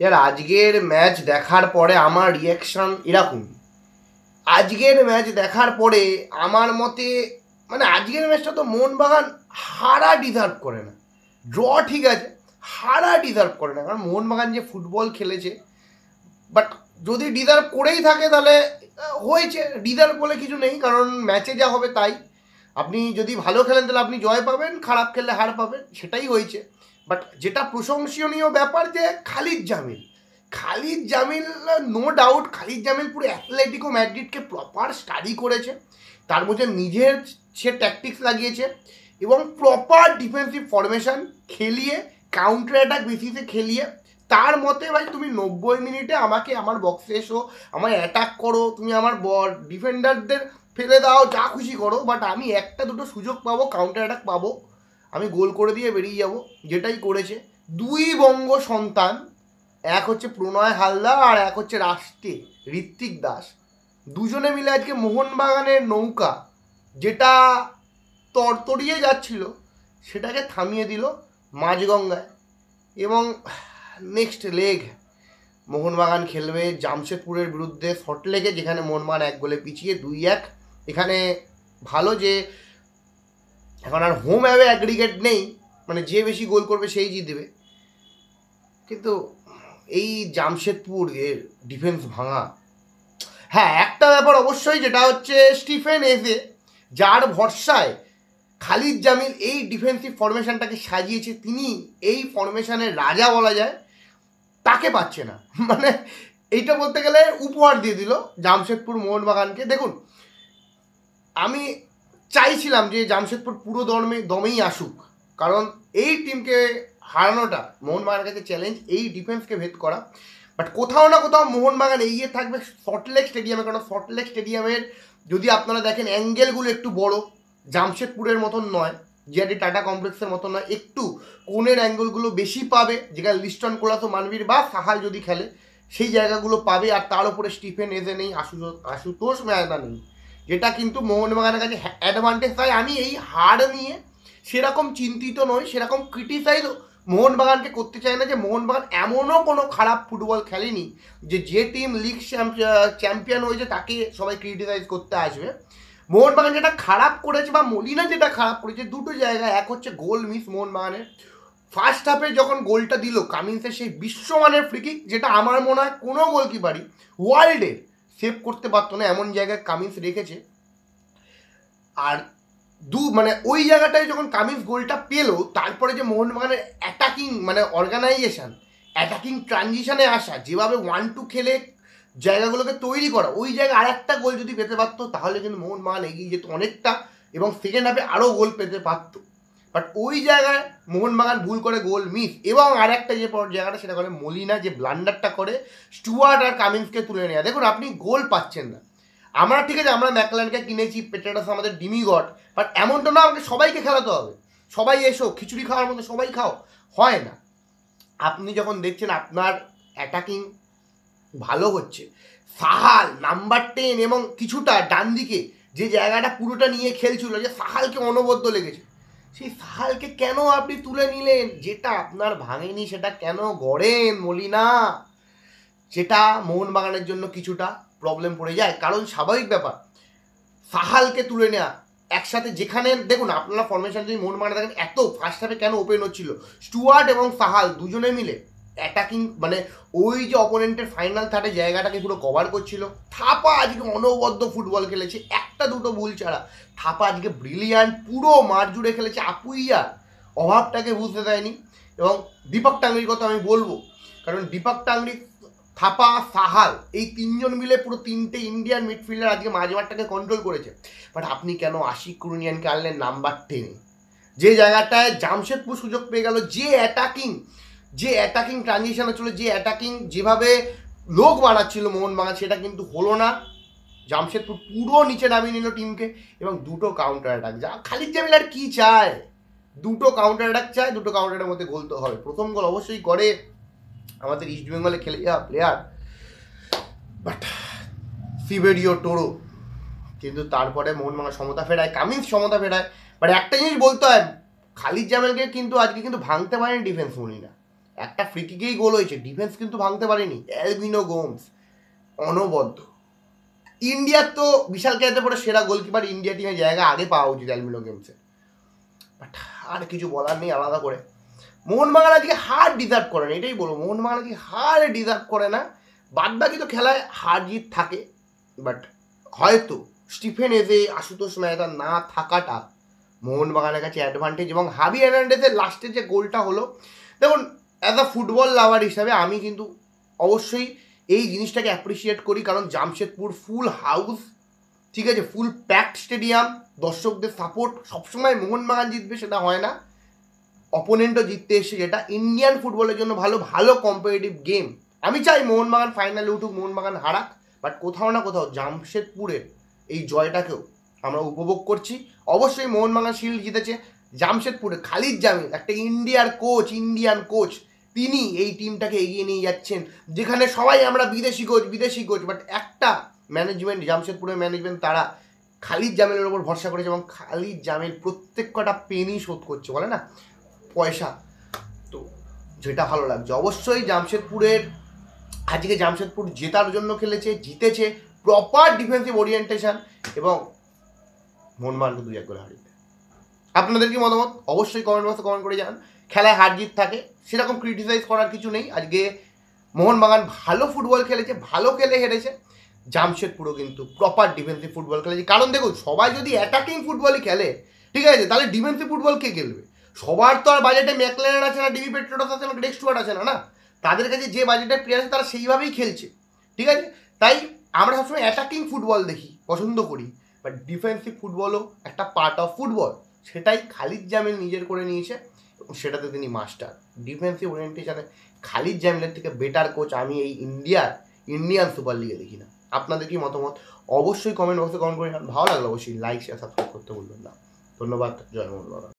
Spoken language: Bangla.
यार আজকের ম্যাচ দেখার পরে আমার রিয়াকশন এরকম। আজকের ম্যাচ দেখার পরে আমার মতে মানে আজকের ম্যাচটা তো মোহনবাগান হারা ডিজার্ভ করে না। ড্র ঠিক আছে, হারা ডিজার্ভ করে না, কারণ মোহনবাগান যে ফুটবল খেলেছে, বাট যদি ডিজার্ভ করেই থাকে তাহলে হয়েছে। ডিজার্ভ বলে কিছু নেই, কারণ ম্যাচে যা হবে তাই। আপনি যদি ভালো খেলেন তাহলে আপনি জয় পাবেন, খারাপ খেললে হার পাবেন, সেটাই হয়েছে। বাট যেটা প্রশংসনীয় ব্যাপার যে খালিদ জামিল নো ডাউট খালিদ জামিল পুরো অ্যাথলেটিকো ম্যাড্রিডকে প্রপার স্টাডি করেছে, তার মধ্যে নিজের সে ট্যাকটিক্স লাগিয়েছে এবং প্রপার ডিফেন্সিভ ফরমেশন খেলিয়ে কাউন্টার অ্যাটাক বেসিসে খেলিয়ে তার মতে ভাই তুমি 90 মিনিটে আমাকে আমার বক্সে এসো, আমায় অ্যাটাক করো, তুমি আমার ডিফেন্ডারদের ফেলে দাও, যা খুশি করো, বাট আমি একটা দুটো সুযোগ পাবো, কাউন্টার অ্যাটাক পাবো, আমি গোল করে দিয়ে বেরিয়ে যাব। যেটাই করেছে দুই বঙ্গ সন্তান, এক হচ্ছে প্রণয় হালদার আর এক হচ্ছে রাষ্ট্রে ঋত্বিক দাস, দুজনে মিলে আজকে মোহনবাগানের নৌকা যেটা তরতরিয়ে যাচ্ছিল সেটাকে থামিয়ে দিল মাঝগঙ্গায়। এবং নেক্সট লেগ মোহনবাগান খেলবে জামশেদপুরের বিরুদ্ধে সল্টলেকে, যেখানে মোহনবাগান 1 গোলে পিছিয়ে 2-1। এখানে ভালো যে এখন আর হোম অ্যাওয়ে অ্যাগ্রিগেট নেই, মানে যে বেশি গোল করবে সেই জিতবে। কিন্তু এই জামশেদপুর এর ডিফেন্স ভাঙা, হ্যাঁ একটা ব্যাপার অবশ্যই, যেটা হচ্ছে স্টিফেন এজে, যার ভরসায় খালিদ জামিল এই ডিফেন্সিভ ফরমেশনটাকে সাজিয়েছে, তিনি এই ফরমেশনের রাজা বলা যায়, তাকে পাচ্ছে না। মানে এইটা বলতে গেলে উপহার দিয়ে দিল জামশেদপুর মোহনবাগানকে। দেখুন, আমি চাইছিলাম যে জামশেদপুর পুরো দমেই আসুক, কারণ এই টিমকে হারানোটা মোহনবাগানের কাছে চ্যালেঞ্জ, এই ডিফেন্সকে ভেদ করা। বাট কোথাও না কোথাও মোহনবাগান এগিয়ে থাকবে সল্টলেক স্টেডিয়ামে, কারণ সল্টলেক স্টেডিয়ামের যদি আপনারা দেখেন অ্যাঙ্গেলগুলো একটু বড়, জামশেদপুরের মতন নয়, জিআরডি টাটা কমপ্লেক্সের মতন নয়, একটু কোণের অ্যাঙ্গেলগুলো বেশি পাবে, যেখানে লিস্টন কোলাসো মানবীর বা সাহাল যদি খেলে সেই জায়গাগুলো পাবে। আর তার উপরে স্টিফেন এজে নেই, আশুতোষ মেহতা নেই, যেটা কিন্তু মোহনবাগানের কাছে অ্যাডভান্টেজ। তাই আমি এই হার নিয়ে সেরকম চিন্তিত নই, সেরকম ক্রিটিসাইজ মোহনবাগানকে করতে চাই না, যে মোহনবাগান এমনও কোনো খারাপ ফুটবল খেলেনি যে টিম লিগ চ্যাম্পিয়ন হয়েছে তাকে সবাই ক্রিটিসাইজ করতে আসবে। মোহনবাগান যেটা খারাপ করেছে বা মলিনা যেটা খারাপ করেছে দুটো জায়গায়, এক হচ্ছে গোল মিস মোহনবাগানের। ফার্স্ট হাফে যখন গোলটা দিল কামিন্সের সেই বিশ্বমানের ফ্রিকিক, যেটা আমার মনে হয় কোনো গোলকিপারই ওয়ার্ল্ডে সেভ করতে পারতো না, এমন জায়গায় কামিন্স রেখেছে। আর মানে ওই জায়গাটায় যখন কামিন্স গোলটা পেলো, তারপরে যে মোহনবাগানের অ্যাটাকিং মানে অর্গানাইজেশন, অ্যাটাকিং ট্রানজিশনে আসা, যেভাবে 1-2 খেলে জায়গাগুলোকে তৈরি করা, ওই জায়গায় আর একটা গোল যদি পেতে পারতো তাহলে কিন্তু মোহনবাগান এগিয়ে যেত অনেকটা এবং সেকেন্ড হাফে আরও গোল পেতে পারতো। বাট ওই জায়গায় মোহনবাগান ভুল করে গোল মিস। এবং আর একটা যে জায়গাটা সেটা করে মলিনা যে ব্লান্ডারটা করে স্টুয়ার্ট আর কামিন্সকে তুলে নেওয়া। দেখুন, আপনি গোল পাচ্ছেন না, আমরা ঠিক আছে আমরা ম্যাকলানকে কিনেছি, পেট্রাটাস আমাদের ডিমিগড, বাট এমনটা না আমাকে সবাইকে খেলাতে হবে, সবাই এসো খিচুড়ি খাওয়ার মতো সবাই খাও, হয় না। আপনি যখন দেখছেন আপনার অ্যাটাকিং ভালো হচ্ছে, সাহাল নাম্বার 10 এবং কিছুটা ডান দিকে যে জায়গাটা পুরোটা নিয়ে খেলছিল, যে সাহালকে অনবদ্য লেগেছে, সেই সাহালকে কেন আপনি তুলে নিলেন? যেটা আপনার ভাঙেনি সেটা কেন গড়েন মলিনা? যেটা মোহনবাগানের জন্য কিছুটা প্রবলেম পড়ে যায়, কারণ স্বাভাবিক ব্যাপার সাহালকে তুলে নেওয়া একসাথে, যেখানে দেখুন আপনারা ফরমেশন যদি মোহনবাগানে দেখেন, এত ফার্স্ট হাফে কেন ওপেন হচ্ছিল, স্টুয়ার্ট এবং সাহাল দুজনে মিলে অ্যাটাকিং মানে ওই যে অপোনেন্টের ফাইনাল থার্ডে জায়গাটাকে পুরো কভার করছিল। থাপা আজকে অনবদ্য ফুটবল খেলেছে, একটা দুটো ভুল ছাড়া থাপা আজকে ব্রিলিয়ান্ট, পুরো মাঠ জুড়ে খেলেছে, আপুইয়ার অভাবটাকে বুঝতে দেয়নি। এবং দীপক টাংরির কথা আমি বলবো, কারণ দীপক টাংরি, থাপা, সাহাল এই তিনজন মিলে পুরো তিনটে ইন্ডিয়ান মিডফিল্ডার আজকে মাঝমাঠটাকে কন্ট্রোল করেছে। বাট আপনি কেন আশিক কুরুনিয়ানকে আনলেন নাম্বার 10, যে জায়গাটায় জামশেদপুর সুযোগ পেয়ে গেল, যে অ্যাটাকিং ট্রানজিশন হচ্ছিল, যে অ্যাটাকিং যেভাবে লোক বাড়াচ্ছিল মোহনবাগান, সেটা কিন্তু হলো না। জামশেদপুর পুরো নিচে নামিয়ে নিল টিমকে এবং দুটো কাউন্টার অ্যাটাক। যা খালিদ জামিল আর কি চায়, দুটো কাউন্টার অ্যাটাক চায়, দুটো কাউন্টারের মধ্যে গোল তো হবে। প্রথম গোল অবশ্যই করে আমাদের ইস্ট বেঙ্গলে খেলে যাওয়া প্লেয়ার, বাট সিবেরিও টোরো, কিন্তু তারপরে মোহনবাগান সমতা ফেরায়, কামিন্স সমতা ফেরায়। বাট একটা জিনিস বলতে হয়, খালিদ জামিলকে কিন্তু আজকে কিন্তু ভাঙতে পারেন ডিফেন্স মলিনা, একটা ফ্রি কিকেই গোল হয়েছে, ডিফেন্স কিন্তু ভাঙতে পারেনি। অ্যালবিনো গোমস অনবদ্য। ইন্ডিয়ার তো বিশাল খেলাতে পরে সেরা গোলকিপার ইন্ডিয়া টিমের জায়গা আগে পাওয়া উচিত অ্যালবিনো গেমসে, বাট আর কিছু বলার নেই আলাদা করে। মোহনবাগান আজকে হার ডিজার্ভ করে না, এটাই বলবো, মোহনবাগান আজকে হার ডিজার্ভ করে না। বাদ বাকি তো খেলায় হার জিত থাকে, বাট হয়তো স্টিফেন এজে, আশুতোষ মেহতা না থাকাটা মোহনবাগানের কাছে অ্যাডভান্টেজ। এবং হাবি হার্নান্ডেজের লাস্টে যে গোলটা হলো, দেখুন অ্যাজ আ ফুটবল লাভার হিসাবে আমি কিন্তু অবশ্যই এই জিনিসটাকে অ্যাপ্রিসিয়েট করি, কারণ জামশেদপুর ফুল হাউস, ঠিক আছে, ফুল প্যাকড স্টেডিয়াম, দর্শকদের সাপোর্ট, সবসময় মোহনবাগান জিতবে সেটা হয় না, অপোনেন্টও জিততে এসে, যেটা ইন্ডিয়ান ফুটবলের জন্য ভালো, ভালো কম্পিটিটিভ গেম। আমি চাই মোহনবাগান ফাইনালে উঠুক, মোহনবাগান হারাক, বাট কোথাও না কোথাও জামশেদপুরের এই জয়টাকেও আমরা উপভোগ করছি। অবশ্যই মোহনবাগান শিল্ড জিতেছে, জামশেদপুরে খালিদ জামিল একটা ইন্ডিয়ান কোচ, তিনি এই টিমটাকে এগিয়ে নিয়ে যাচ্ছেন, যেখানে সবাই আমরা বিদেশি কোচ, বাট একটা ম্যানেজমেন্ট, জামশেদপুরের ম্যানেজমেন্ট, তারা খালিদ জামিলের ওপর ভরসা করেছে এবং খালিদ জামিল প্রত্যেক কটা পেনি শোধ করছে, বলে না পয়সা, তো যেটা ভালো লাগছে। অবশ্যই জামশেদপুরের আজকে জামশেদপুর জেতার জন্য খেলেছে, জিতেছে, প্রপার ডিফেন্সিভ ওরিয়েন্টেশন, এবং মোহনবাগানকে 2-1 করে হারিয়ে। আপনাদের কি মতামত অবশ্যই কমেন্ট বক্সে কমেন্ট করে জানান। খেলায় হার জিত থাকে, সেরকম ক্রিটিসাইজ করার কিছু নেই। আজকে মোহনবাগান ভালো ফুটবল খেলেছে, ভালো খেলে হেরেছে, জামশেদপুরও কিন্তু প্রপার ডিফেন্সিভ ফুটবল খেলেছে। কারণ দেখুন, সবাই যদি অ্যাটাকিং ফুটবলই খেলে, ঠিক আছে, তাহলে ডিফেন্সিভ ফুটবল কে খেলবে? সবার তো আর বাজেটে ম্যাকলেন আছে না, ডিবি পেট্রোটাস আছে না, গ্রেগ স্টুয়ার্ট আছে না, তাদের কাছে যে বাজেটের প্লেয়ার আছে তারা সেইভাবেই খেলছে, ঠিক আছে। তাই আমরা সবসময় অ্যাটাকিং ফুটবল দেখি, পছন্দ করি, বাট ডিফেন্সিভ ফুটবলও একটা পার্ট অফ ফুটবল, সেটাই খালিদ জামিল নিজের করে নিয়েছে এবং সেটাতে তিনি মাস্টার। ডিফেন্সিভ ওরিয়েন্টেশনে খালিদ জামিলের থেকে বেটার কোচ আমি এই ইন্ডিয়ান সুপার লিগে দেখি না। আপনাদের কি মতামত অবশ্যই কমেন্ট বক্সে কমেন্ট করে। ভালো লাগলো অবশ্যই লাইক শেয়ার সাবস্ক্রাইব করতে ভুলবেন না। ধন্যবাদ। জয় মোহনবাগান।